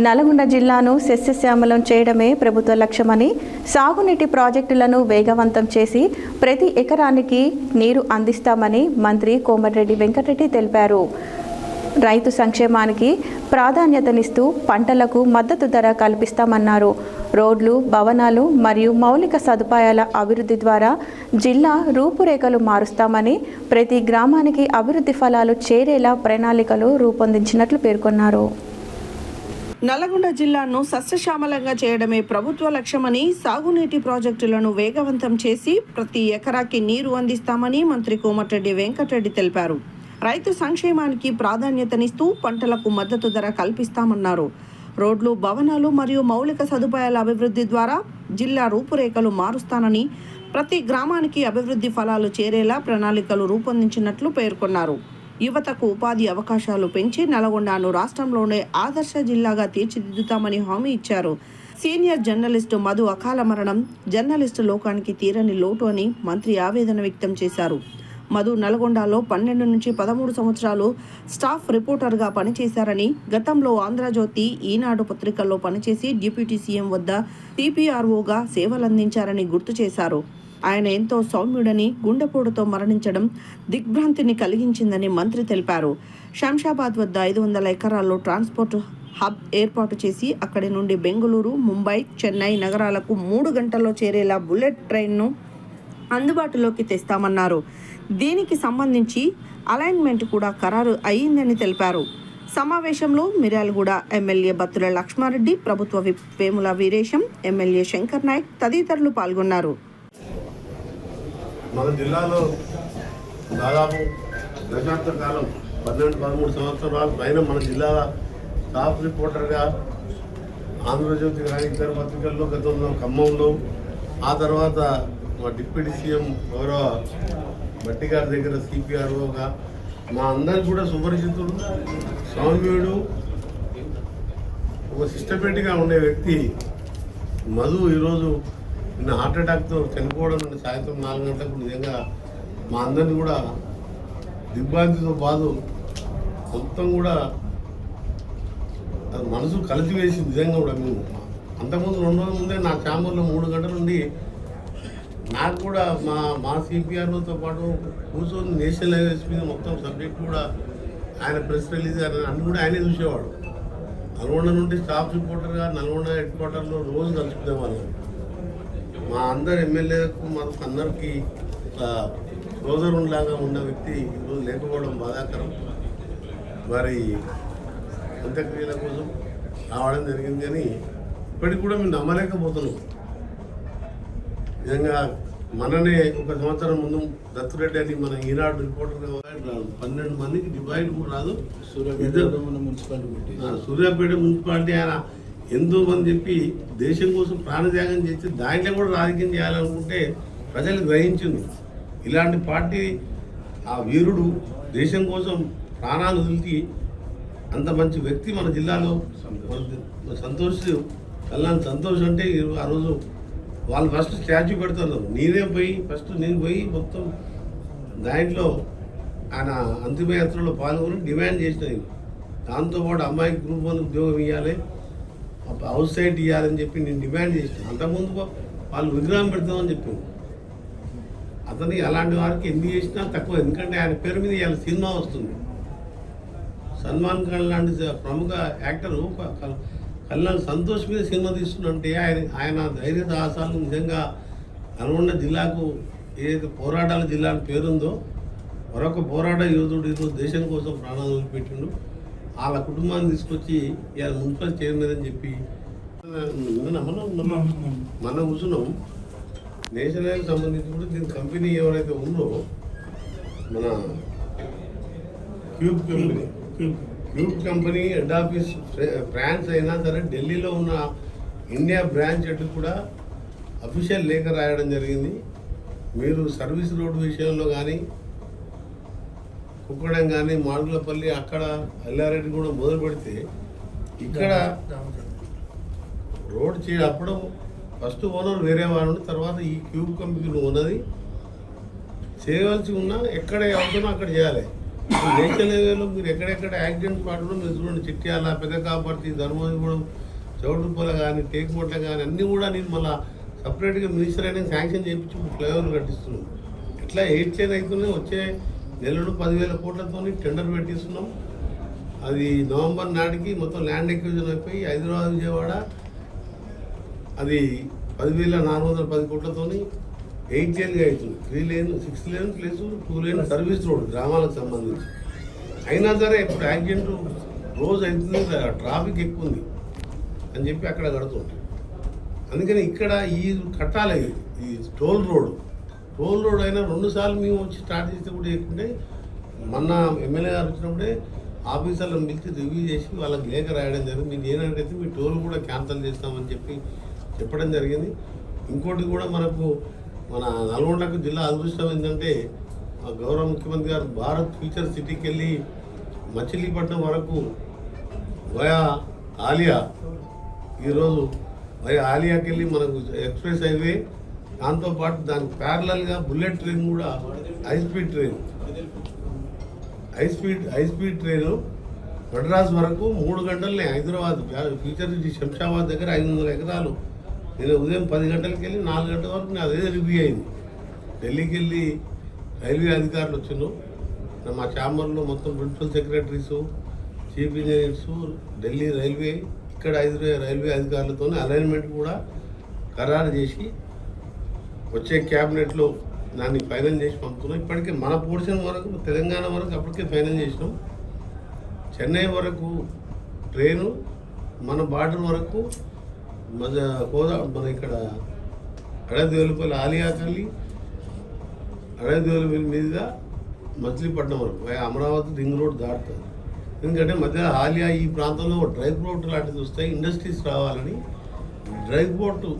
నల్గొండ జిల్లాను సస్యశ్యామలం చేయడమే ప్రభుత్వ లక్ష్యమని, సాగునీటి ప్రాజెక్టులను వేగవంతం చేసి ప్రతి ఎకరానికి నీరు అందిస్తామని మంత్రి కోమటిరెడ్డి వెంకటరెడ్డి తెలిపారు. రైతు సంక్షేమానికి ప్రాధాన్యతనిస్తూ పంటలకు మద్దతు ధర కల్పిస్తామన్నారు. రోడ్లు, భవనాలు మరియు మౌలిక సదుపాయాల అభివృద్ధి ద్వారా జిల్లా రూపురేఖలు మారుస్తామని, ప్రతి గ్రామానికి అభివృద్ధి ఫలాలు చేరేలా ప్రణాళికలు రూపొందించినట్లు పేర్కొన్నారు. నల్గొండ జిల్లాను సస్యశ్యామలంగా చేయడమే ప్రభుత్వ లక్ష్యమని, సాగునీటి ప్రాజెక్టులను వేగవంతం చేసి ప్రతి ఎకరాకి నీరు అందిస్తామని మంత్రి కోమటిరెడ్డి వెంకటరెడ్డి తెలిపారు. రైతు సంక్షేమానికి ప్రాధాన్యతనిస్తూ పంటలకు మద్దతు ధర కల్పిస్తామన్నారు. రోడ్లు, భవనాలు మరియు మౌలిక సదుపాయాల అభివృద్ధి ద్వారా జిల్లా రూపురేఖలు మారుస్తానని, ప్రతి గ్రామానికి అభివృద్ధి ఫలాలు చేరేలా ప్రణాళికలు రూపొందించినట్లు పేర్కొన్నారు. యువతకు ఉపాధి అవకాశాలు పెంచి నల్గొండను రాష్ట్రంలోనే ఆదర్శ జిల్లాగా తీర్చిదిద్దుతామని హామీ ఇచ్చారు. సీనియర్ జర్నలిస్టు మధు అకాల మరణం జర్నలిస్టు లోకానికి తీరని లోటు అని మంత్రి ఆవేదన వ్యక్తం చేశారు. మధు నల్గొండలో 12 నుంచి 13 సంవత్సరాలు స్టాఫ్ రిపోర్టర్గా పనిచేశారని, గతంలో ఆంధ్రజ్యోతి, ఈనాడు పత్రికల్లో పనిచేసి డిప్యూటీ సీఎం వద్ద టీపీఆర్ఓగా సేవలందించారని గుర్తు చేశారు. ఆయన ఎంతో సౌమ్యుడని, గుండెపోటుతో మరణించడం దిగ్భ్రాంతిని కలిగించిందని మంత్రి తెలిపారు. శంషాబాద్ వద్ద 500 ఎకరాల్లో ట్రాన్స్పోర్ట్ హబ్ ఏర్పాటు చేసి అక్కడి నుండి బెంగళూరు, ముంబై, చెన్నై నగరాలకు 3 గంటల్లో చేరేలా బుల్లెట్ ట్రైన్ను అందుబాటులోకి తెస్తామన్నారు. దీనికి సంబంధించి అలైన్మెంట్ కూడా ఖరారు అయ్యిందని తెలిపారు. సమావేశంలో మిర్యాలగూడ ఎమ్మెల్యే బత్తుల లక్ష్మారెడ్డి, ప్రభుత్వ విప్ వేముల వీరేశం, ఎమ్మెల్యే శంకర్ నాయక్ తదితరులు పాల్గొన్నారు. మన జిల్లాలో దాదాపు దశాబ్ద కాలం 12-13 సంవత్సరాల పైన మన జిల్లా స్టాఫ్ రిపోర్టర్గా ఆంధ్రజ్యోతి కానీ ఇతర పత్రికల్లో గతంలో ఖమ్మంలో, ఆ తర్వాత మా డిప్యూటీ సీఎం గౌరవ భట్టి గారి దగ్గర సిపిఆర్ఓగా మా అందరికి కూడా సుపరిచితుడు, సౌమ్యుడు, ఒక సిస్టమేటిక్గా ఉండే వ్యక్తి మధు ఈరోజు నిన్న హార్ట్ అటాక్తో చనిపోవడం నుండి సాయంత్రం 4 గంటలకు నిజంగా మా అందరినీ కూడా దిగ్భ్రాంతితో బాధ మొత్తం కూడా అది మనసు కలిసివేసి నిజంగా కూడా మేము అంతకుముందు 2 రోజుల ముందే నా ఛాంబర్లో 3 గంటల నుండి నాకు కూడా మా సిపిఆర్ఓతో పాటు కూర్చొని నేషనల్ హైవేస్ మీద మొత్తం సబ్జెక్ట్ కూడా ఆయన ప్రెస్ రిలీజ్ అన్ని కూడా ఆయనే చూసేవాడు. నల్గొండ నుండి స్టాఫ్ రిపోర్టర్గా నల్గొండ హెడ్ క్వార్టర్లో రోజు కలుసుకునేవాళ్ళు. మా అందరు ఎమ్మెల్యేలకు మనకు అందరికీ సోదరునిలాగా ఉన్న వ్యక్తి ఈరోజు లేకపోవడం బాధాకరం. మరి అంత్యక్రియల కోసం రావడం జరిగింది, కానీ ఇప్పటికి కూడా మేము నమ్మలేకపోతున్నాం. నిజంగా మననే ఒక సంవత్సరం ముందు దత్తురెడ్డి అని మన ఈనాడు రిపోర్టర్గా రాదు, 12 మందికి డివైడ్ కూడా రాదు. సూర్యాపేట మున్సిపాలిటీ ఆయన ఎంతో మంది చెప్పి దేశం కోసం ప్రాణత్యాగం చేసి దాంట్లో కూడా రాజకీయం చేయాలనుకుంటే ప్రజలు గ్రహించింది. ఇలాంటి పార్టీ ఆ వీరుడు దేశం కోసం ప్రాణాలు వదిలి అంత మంచి వ్యక్తి మన జిల్లాలో కళ్యాణ్ సంతోష్ అంటే ఆ రోజు వాళ్ళు ఫస్ట్ స్టాచ్యూ పెడుతున్నారు. నేను పోయి మొత్తం దాంట్లో ఆయన అంతిమయాత్రలో పాల్గొని డిమాండ్ చేసినాయి. దాంతోపాటు అమ్మాయికి గ్రూప్ 1 ఉద్యోగం ఇవ్వాలి, హౌస్ సైట్ ఇవ్వాలని చెప్పి నేను డిమాండ్ చేసిన. అంతకుముందు వాళ్ళు విగ్రహం పెడతామని చెప్పింది. అతని అలాంటి వారికి ఎన్ని చేసినా తక్కువ, ఎందుకంటే ఆయన పేరు మీద ఇవాళ సినిమా వస్తుంది. సల్మాన్ ఖాన్ లాంటి ప్రముఖ యాక్టరు కళ్యాణ్ సంతోష్ మీద సినిమా తీస్తున్నంటే ఆయన ధైర్య సాహసాలు నిజంగా నల్గొండ జిల్లాకు ఏదైతే పోరాటాల జిల్లా అని పేరుందో మరొక పోరాట యోధుడు ఈరోజు దేశం కోసం ప్రాణాలు వదిలిపెట్టిండు. వాళ్ళ కుటుంబాన్ని తీసుకొచ్చి ఇవాళ మున్సిపల్ చైర్మన్ అని చెప్పి మనం కూర్చున్నాం. నేషనల్ హైవేకి సంబంధించి కూడా దీని కంపెనీ ఎవరైతే ఉందో మన cube company head office France అయినా సరే ఢిల్లీలో ఉన్న ఇండియా బ్రాంచ్ అటు కూడా అఫీషియల్ లేఖ రాయడం జరిగింది. మీరు సర్వీస్ రోడ్డు విషయంలో కానీ, కుక్కడం కానీ, మాడుగులపల్లి అక్కడ ఎల్లారెడ్డి కూడా మొదలు పెడితే ఇక్కడ రోడ్ అప్పుడు ఫస్ట్ ఓనర్ వేరే వాడు, తర్వాత ఈ క్యూబ్ కంపెనీ ఉన్నది చేయవలసి ఉన్నా ఎక్కడ అవసరమో అక్కడ చేయాలి. నేషనల్ హైవేలో మీరు ఎక్కడెక్కడ యాక్సిడెంట్స్ పడడం మీరు చూడండి. చిట్యాల, పెదకాపర్తి, ధర్మవరం, చౌటుపల్ల కానీ, టేకుమట్ల కానీ అన్నీ కూడా నేను మళ్ళీ సపరేట్గా మినిస్టర్ అయినా శాంక్షన్ చేయించి ఫ్లైఓవర్ కట్టిస్తున్నాం. ఇట్లా 8 లైన్ అవుతున్నాయి. వచ్చే నెలలో 10,000 కోట్లతో టెండర్ పెట్టిస్తున్నాం. అది నవంబర్ నాటికి మొత్తం ల్యాండ్ ఎక్విజిషన్ అయిపోయి హైదరాబాద్, విజయవాడ అది 10,410 కోట్లతో 8 లేన్గా అవుతుంది. 3 lane, 6 lane plus 2 lane service road గ్రామాలకు సంబంధించి. అయినా సరే ఇప్పుడు యాక్సిడెంట్ రోజు అవుతుంది, ట్రాఫిక్ ఎక్కువ ఉంది అని చెప్పి అక్కడ కడుతుంటారు. అందుకని ఇక్కడ ఈ కట్టాలి. ఈ టోల్ రోడ్ అయినా 2 సార్లు మేము వచ్చి స్టార్ట్ చేస్తే కూడా ఎక్కుంటే మొన్న ఎమ్మెల్యే గారు వచ్చినప్పుడే ఆఫీసర్లను పిలిచి రివ్యూ చేసి వాళ్ళకి లేఖ రాయడం జరిగింది. మీరు ఏనంటే మీ టోల్ కూడా క్యాన్సిల్ చేస్తామని చెప్పడం జరిగింది. ఇంకోటి కూడా మనకు మన నల్గొండకు జిల్లా అదృష్టం ఏంటంటే గౌరవ ముఖ్యమంత్రి గారు భారత్ ఫ్యూచర్ సిటీకి వెళ్ళి మచిలీపట్నం వరకు వయా ఆలియా, ఈరోజు వయా ఆలియాకి వెళ్ళి మనకు ఎక్స్ప్రెస్ హైవే, దాంతోపాటు దానికి ప్యారలల్గా బుల్లెట్ ట్రైన్ కూడా హై స్పీడ్ ట్రైను మద్రాస్ వరకు 3 గంటలనే. హైదరాబాద్ ఫ్యూచర్ సిటీ శంషాబాద్ దగ్గర 500 ఎకరాలు. నేను ఉదయం 10 గంటలకి వెళ్ళి 4 గంటల వరకు నేను అదే రివ్యూ అయింది. ఢిల్లీకి వెళ్ళి రైల్వే అధికారులు వచ్చిండ్రు. మా ఛాంబర్లో మొత్తం principal secretaries, chief engineers, Delhi railway, ఇక్కడ రైల్వే అధికారులతో అలైన్మెంట్ కూడా ఖరారు చేసి వచ్చే క్యాబినెట్లో దాన్ని ఫైనల్ చేసి పంపుతున్నాం. ఇప్పటికే మన పోర్షన్ వరకు, తెలంగాణ వరకు అప్పటికే ఫైనల్ చేసినాం. చెన్నై వరకు ట్రైను, మన బార్డర్ వరకు మన ఇక్కడ అడవిదేవులపల్లి ఆలియాకల్లి, అడవిదేవులపల్లి మీదుగా మచిలీపట్నం వరకు అమరావతి రింగ్ రోడ్ దాటుతుంది. ఎందుకంటే మధ్య ఆలియా ఈ ప్రాంతంలో డ్రై పోర్ట్ లాంటిది వస్తాయి, ఇండస్ట్రీస్ రావాలని డ్రై పోర్టు